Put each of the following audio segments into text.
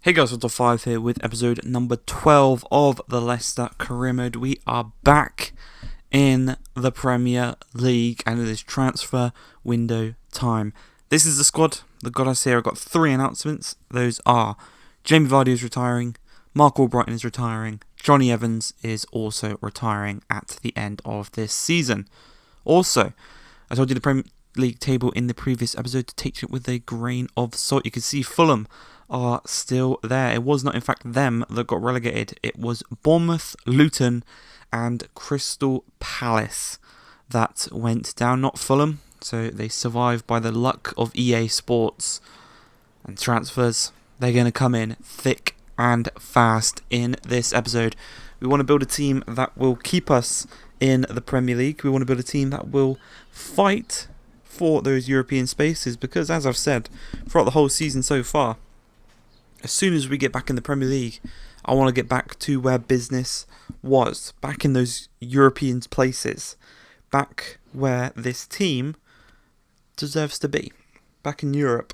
Hey guys, Top 5 here with episode number 12 of the Leicester Career Mode. We are back in the Premier League and it is transfer window time. This is the squad that got us here. I've got 3 announcements. Those are Jamie Vardy is retiring, Mark Albrighton is retiring, Johnny Evans is also retiring at the end of this season. Also, I told you the Premier League table in the previous episode to take it with a grain of salt. You can see Fulham are still there. It was not in fact them that got relegated. It was Bournemouth, Luton and Crystal Palace that went down, not Fulham. So they survived by the luck of EA Sports and transfers. They're going to come in thick and fast in this episode. We want to build a team that will keep us in the Premier League. We want to build a team that will fight for those European spaces because, as I've said, throughout the whole season so far, as soon as we get back in the Premier League, I want to get back to where business was, back in those European places, back where this team deserves to be, back in Europe.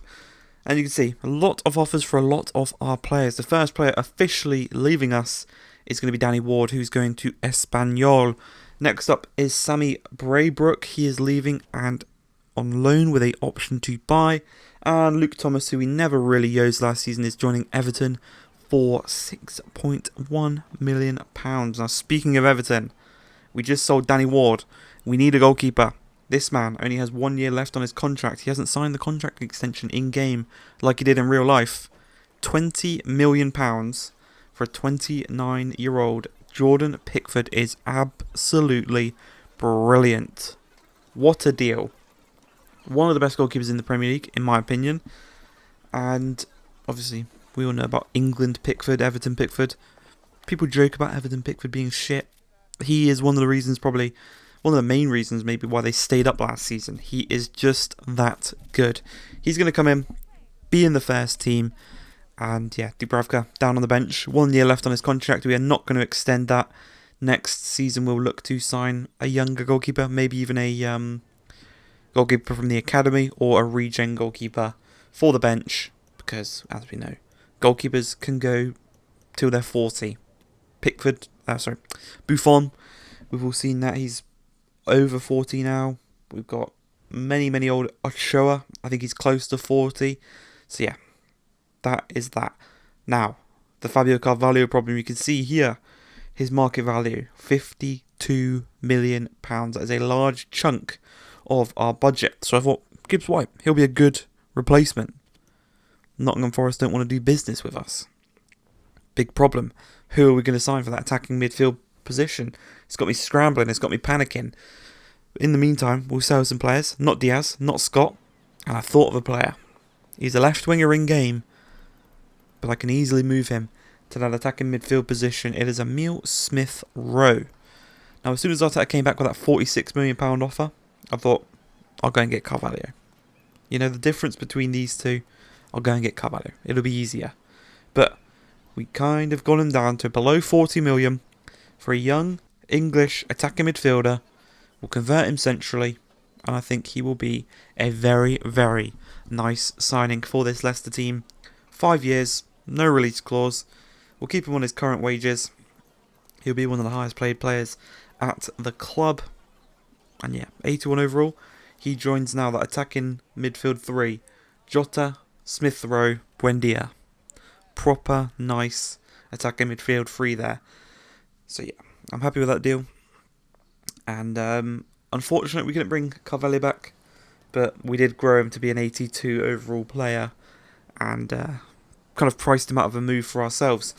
And you can see a lot of offers for a lot of our players. The first player officially leaving us is going to be Danny Ward, who's going to Espanyol. Next up is Sammy Braybrook. He is leaving and on loan with an option to buy. And Luke Thomas, who we never really used last season, is joining Everton for £6.1 million. Now, speaking of Everton, we just sold Danny Ward. We need a goalkeeper. This man only has 1 year left on his contract. He hasn't signed the contract extension in-game like he did in real life. £20 million for a 29-year-old. Jordan Pickford is absolutely brilliant. What a deal. One of the best goalkeepers in the Premier League, in my opinion. And obviously, we all know about England Pickford, Everton Pickford. People joke about Everton Pickford being shit. He is one of the reasons, probably one of the main reasons maybe why they stayed up last season. He is just that good. He's going to come in, be in the first team. And yeah, Dubravka down on the bench. 1 year left on his contract. We are not going to extend that. Next season, we'll look to sign a younger goalkeeper, maybe even a goalkeeper from the academy or a regen goalkeeper for the bench, because as we know, goalkeepers can go till they're 40. Buffon, we've all seen that he's over 40 now. We've got many old Ochoa. I think he's close to 40. So yeah, that is that. Now, the Fabio Carvalho problem, you can see here, his market value, £52 million. That is a large chunk of our budget. So I thought, Gibbs White, he'll be a good replacement. Nottingham Forest don't want to do business with us. Big problem. Who are we going to sign for that attacking midfield position? It's got me scrambling, it's got me panicking. In the meantime, we'll sell some players. Not Diaz, not Scott. And I thought of a player. He's a left winger in game, but I can easily move him to that attacking midfield position. It is Emile Smith-Rowe. Now, as soon as Arteta came back with that £46 million offer, I thought, I'll go and get Carvalho. You know, the difference between these two, I'll go and get Carvalho. It'll be easier. But we kind of got him down to below 40 million for a young English attacking midfielder. We'll convert him centrally, and I think he will be a very nice signing for this Leicester team. 5 years, no release clause. We'll keep him on his current wages. He'll be one of the highest paid players at the club. And yeah, 81 overall. He joins now that attacking midfield 3. Jota, Smith-Rowe, Buendia. Proper nice attacking midfield 3 there. So yeah, I'm happy with that deal. And unfortunately, we couldn't bring Carvalho back. But we did grow him to be an 82 overall player. And kind of priced him out of a move for ourselves.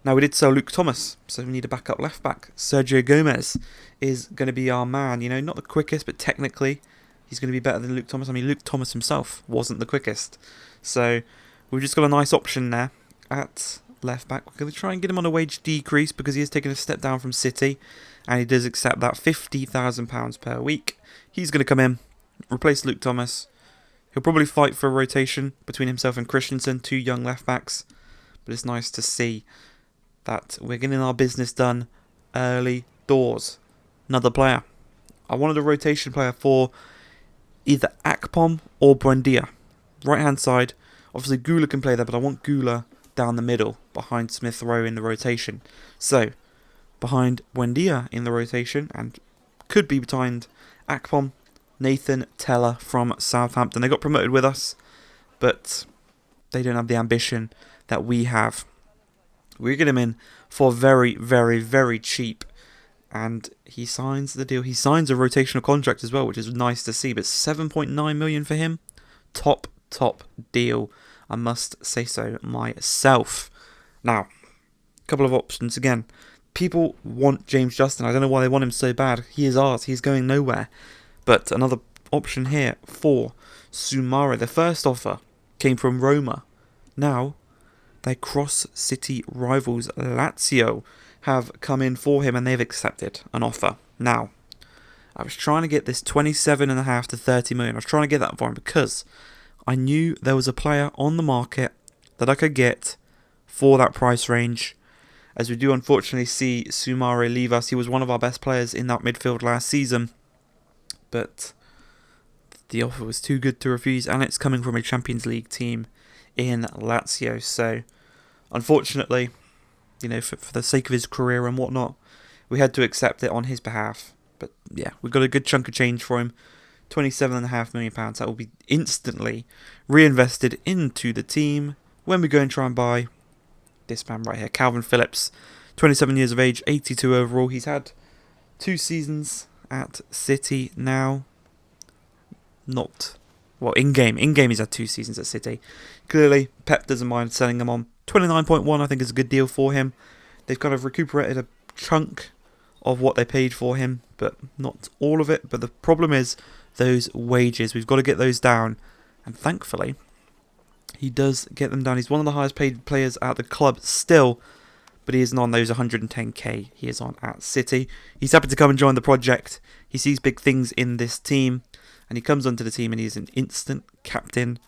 Now, we did sell Luke Thomas, so we need a backup left-back. Sergio Gomez is going to be our man. You know, not the quickest, but technically, he's going to be better than Luke Thomas. I mean, Luke Thomas himself wasn't the quickest. So, we've just got a nice option there at left-back. We're going to try and get him on a wage decrease because he has taken a step down from City. And he does accept that £50,000 per week. He's going to come in, replace Luke Thomas. He'll probably fight for a rotation between himself and Christensen, 2 young left-backs. But it's nice to see that we're getting our business done early doors. Another player. I wanted a rotation player for either Akpom or Buendia. Right hand side. Obviously Gula can play there, but I want Gula down the middle behind Smith Rowe in the rotation. So, behind Buendia in the rotation, and could be behind Akpom, Nathan Tella from Southampton. They got promoted with us, but they don't have the ambition that we have. We get him in for very, very, very cheap, and he signs the deal. He signs a rotational contract as well, which is nice to see, but 7.9 million for him. Top deal, I must say so myself. Now, a couple of options again. People want James Justin. I don't know why they want him so bad. He is ours. He's going nowhere. But another option here for Soumare. The first offer came from Roma. Now, their cross-city rivals Lazio have come in for him and they've accepted an offer. Now, I was trying to get this 27.5 to 30 million. I was trying to get that for him because I knew there was a player on the market that I could get for that price range. As we do unfortunately see Soumare leave us. He was one of our best players in that midfield last season. But the offer was too good to refuse, and it's coming from a Champions League team in Lazio. So, unfortunately, for the sake of his career and whatnot, we had to accept it on his behalf. But yeah, we got a good chunk of change for him. £27.5 million. That will be instantly reinvested into the team when we go and try and buy this man right here, Calvin Phillips, 27 years of age, 82 overall. He's had 2 seasons at City now. In-game he's had 2 seasons at City. Clearly, Pep doesn't mind selling him on. 29.1 I think is a good deal for him. They've kind of recuperated a chunk of what they paid for him, but not all of it. But the problem is those wages. We've got to get those down, and thankfully he does get them down. He's one of the highest paid players at the club still, but he isn't on those 110k he is on at City. He's happy to come and join the project. He sees big things in this team, and he comes onto the team and he's an instant captain,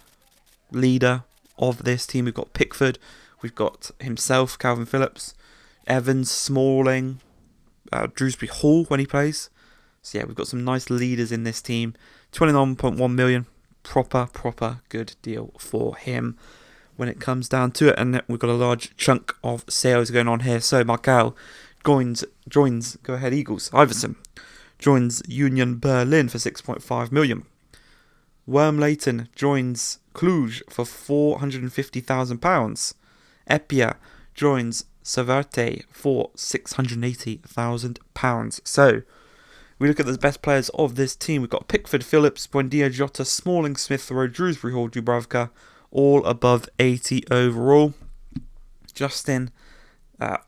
leader of this team. We've got Pickford, we've got himself, Calvin Phillips, Evans, Smalling, Drewsbury Hall when he plays. So yeah, we've got some nice leaders in this team. 29.1 million. Proper good deal for him when it comes down to it. And we've got a large chunk of sales going on here. So Markel joins go ahead Eagles. Iverson joins Union Berlin for 6.5 million. Worm Leighton joins Cluj for £450,000. Epia joins Savarte for £680,000. So we look at the best players of this team. We've got Pickford, Phillips, Buendia, Jota, Smalling, Smith Rowe, Drewsbury Hall, Dubravka, all above 80 overall. Justin,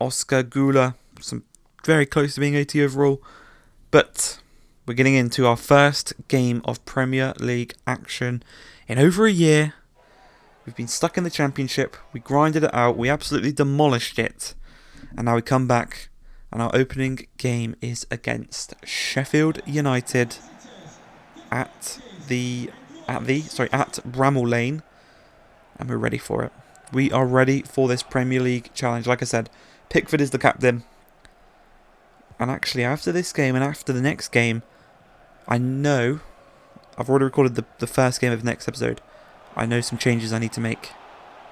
Oscar, Gula, some very close to being 80 overall. But we're getting into our first game of Premier League action in over a year. We've been stuck in the Championship. We grinded it out. We absolutely demolished it. And now we come back. And our opening game is against Sheffield United at Bramall Lane, and we're ready for it. We are ready for this Premier League challenge. Like I said, Pickford is the captain. And actually, after this game and after the next game, I know I've already recorded the first game of the next episode. I know some changes I need to make.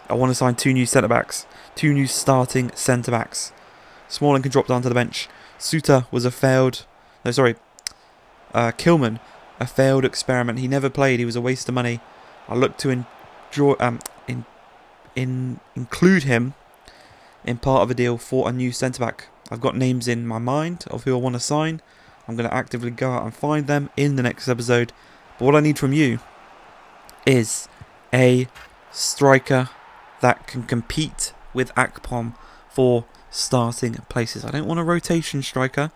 I want to sign 2 new centre-backs, 2 new starting centre-backs. Smalling can drop down to the bench. Suter was Kilman, a failed experiment. He never played. He was a waste of money. I look to include him in part of a deal for a new centre-back. I've got names in my mind of who I want to sign. I'm going to actively go out and find them in the next episode. But what I need from you is a striker that can compete with Akpom for starting places. I don't want a rotation striker.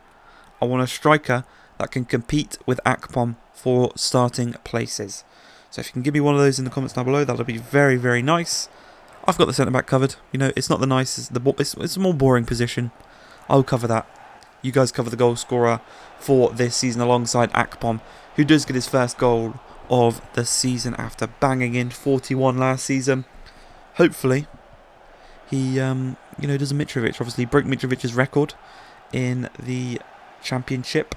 I want a striker that can compete with Akpom for starting places. So if you can give me one of those in the comments down below, that'll be very, very nice. I've got the centre-back covered. It's not the nicest. It's a more boring position. I'll cover that. You guys cover the goal scorer for this season alongside Akpom, who does get his first goal of the season after banging in 41 last season. Hopefully, he does a Mitrovic. Obviously, he broke Mitrovic's record in the Championship.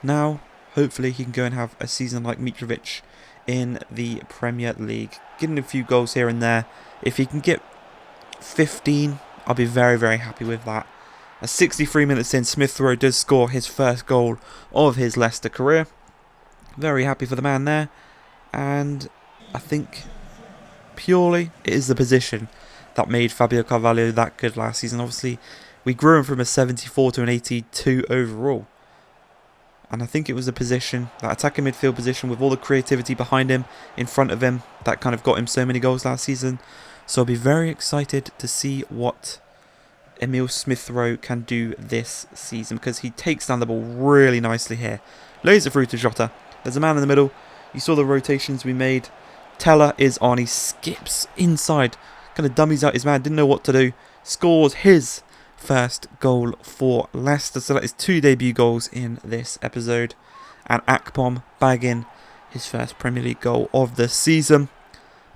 Now, hopefully, he can go and have a season like Mitrovic in the Premier League, getting a few goals here and there. If he can get 15. I'll be very, very happy with that. 63 minutes in, Smith Rowe does score his first goal of his Leicester career. Very happy for the man there. And I think purely it is the position that made Fabio Carvalho that good last season. Obviously, we grew him from a 74 to an 82 overall. And I think it was the position, that attacking midfield position with all the creativity behind him, in front of him, that kind of got him so many goals last season. So I'll be very excited to see what Emil Smith Rowe can do this season, because he takes down the ball really nicely here. Lays it through to Jota. There's a man in the middle. You saw the rotations we made. Teller is on. He skips inside. Kind of dummies out his man. Didn't know what to do. Scores his first goal for Leicester. So that is 2 debut goals in this episode. And Akpom bagging his first Premier League goal of the season.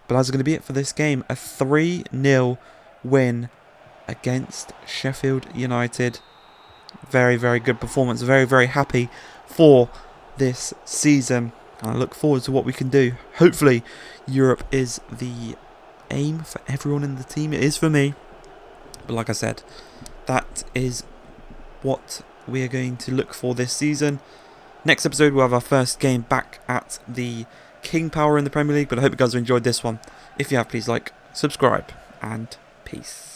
But that's going to be it for this game. A 3-0 win against Sheffield United. Very, very good performance. Very, very happy for this season. I look forward to what we can do. Hopefully, Europe is the aim for everyone in the team. It is for me. But like I said, that is what we are going to look for this season. Next episode, we'll have our first game back at the King Power in the Premier League. But I hope you guys have enjoyed this one. If you have, please like, subscribe, and peace.